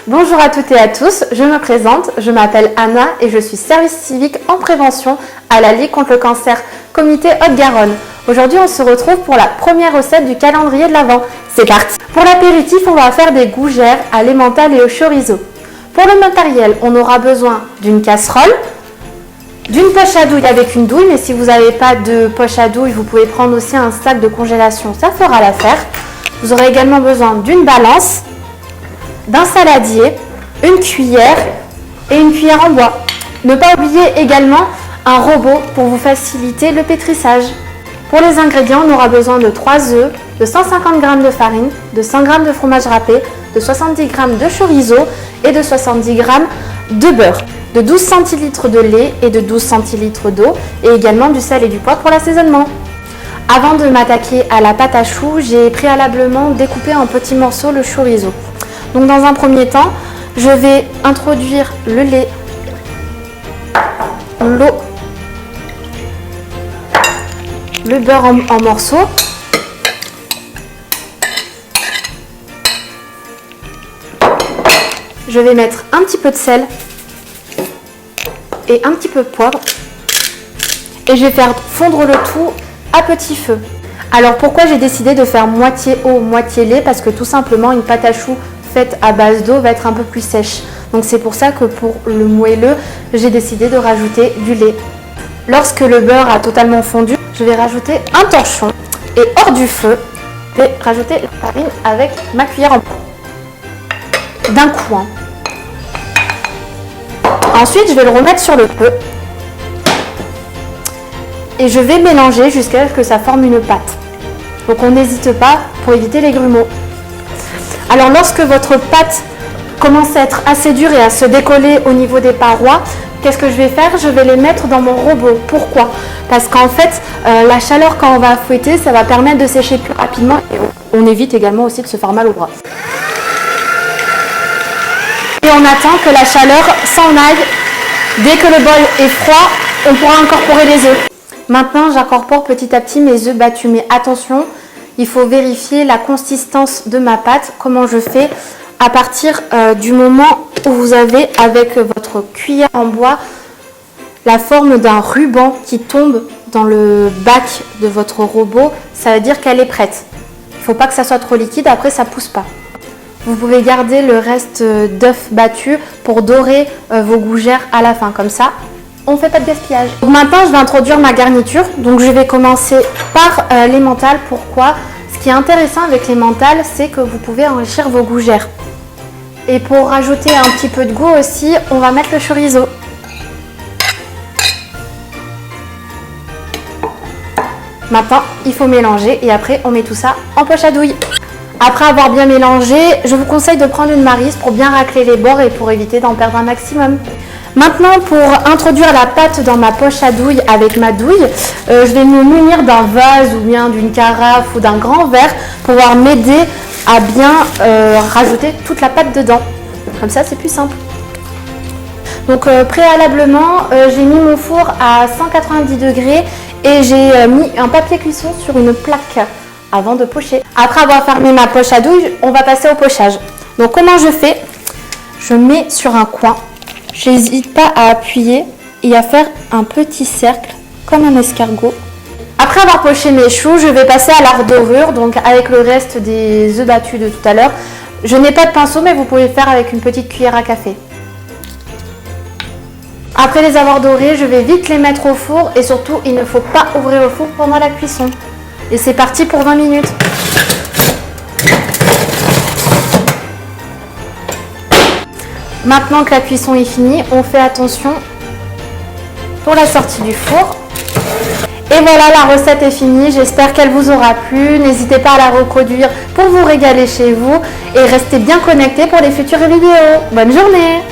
Bonjour à toutes et à tous, je me présente, je m'appelle Anna et je suis service civique en prévention à la Ligue contre le cancer, comité Haute-Garonne. Aujourd'hui, on se retrouve pour la première recette du calendrier de l'Avent. C'est parti! Pour l'apéritif, on va faire des gougères à l'emmental et au chorizo. Pour le matériel, on aura besoin d'une casserole, d'une poche à douille avec une douille, mais si vous n'avez pas de poche à douille, vous pouvez prendre aussi un sac de congélation, ça fera l'affaire. Vous aurez également besoin d'une balance, d'un saladier, une cuillère et une cuillère en bois. Ne pas oublier également un robot pour vous faciliter le pétrissage. Pour les ingrédients, on aura besoin de 3 œufs, de 150 g de farine, de 100 g de fromage râpé, de 70 g de chorizo et de 70 g de beurre, de 12 centilitres de lait et de 12 centilitres d'eau et également du sel et du poivre pour l'assaisonnement. Avant de m'attaquer à la pâte à choux, j'ai préalablement découpé en petits morceaux le chorizo. Donc dans un premier temps, je vais introduire le lait, l'eau, le beurre en morceaux. Je vais mettre un petit peu de sel et un petit peu de poivre. Et je vais faire fondre le tout à petit feu. Alors pourquoi j'ai décidé de faire moitié eau, moitié lait? Parce que tout simplement une pâte à choux faite à base d'eau va être un peu plus sèche. Donc c'est pour ça que pour le moelleux, j'ai décidé de rajouter du lait. Lorsque le beurre a totalement fondu, je vais rajouter un torchon et hors du feu, je vais rajouter la farine avec ma cuillère en bois. D'un coup. Ensuite, je vais le remettre sur le feu et je vais mélanger jusqu'à ce que ça forme une pâte. Donc on n'hésite pas pour éviter les grumeaux. Alors lorsque votre pâte commence à être assez dure et à se décoller au niveau des parois, qu'est-ce que je vais faire? Je vais les mettre dans mon robot. Pourquoi? Parce qu'en fait, la chaleur quand on va fouetter, ça va permettre de sécher plus rapidement et on évite également aussi de se faire mal au bras. Et on attend que la chaleur s'en aille. Dès que le bol est froid, on pourra incorporer les œufs. Maintenant, j'incorpore petit à petit mes œufs battus, mais attention, il faut vérifier la consistance de ma pâte. Comment je fais? À partir du moment où vous avez avec votre cuillère en bois la forme d'un ruban qui tombe dans le bac de votre robot, ça veut dire qu'elle est prête. Il ne faut pas que ça soit trop liquide, après ça ne pousse pas. Vous pouvez garder le reste d'œufs battus pour dorer vos gougères à la fin, comme ça on ne fait pas de gaspillage. Donc maintenant je vais introduire ma garniture, donc je vais commencer par l'emmental. Pourquoi? Ce qui est intéressant avec l'emmental, c'est que vous pouvez enrichir vos gougères. Et pour rajouter un petit peu de goût aussi, on va mettre le chorizo. Maintenant, il faut mélanger et après on met tout ça en poche à douille. Après avoir bien mélangé, je vous conseille de prendre une maryse pour bien racler les bords et pour éviter d'en perdre un maximum. Maintenant, pour introduire la pâte dans ma poche à douille avec ma douille, je vais me munir d'un vase ou bien d'une carafe ou d'un grand verre pour pouvoir m'aider à bien rajouter toute la pâte dedans. Comme ça, c'est plus simple. Donc préalablement, j'ai mis mon four à 190 degrés et j'ai mis un papier cuisson sur une plaque avant de pocher. Après avoir fermé ma poche à douille, on va passer au pochage. Donc comment je fais? Je mets sur un coin. J'hésite pas à appuyer et à faire un petit cercle comme un escargot. Après avoir poché mes choux, je vais passer à la dorure, donc avec le reste des œufs battus de tout à l'heure. Je n'ai pas de pinceau, mais vous pouvez faire avec une petite cuillère à café. Après les avoir dorés, je vais vite les mettre au four et surtout, il ne faut pas ouvrir le four pendant la cuisson. Et c'est parti pour 20 minutes. Maintenant que la cuisson est finie, on fait attention pour la sortie du four. Et voilà, la recette est finie. J'espère qu'elle vous aura plu. N'hésitez pas à la reproduire pour vous régaler chez vous. Et restez bien connectés pour les futures vidéos. Bonne journée!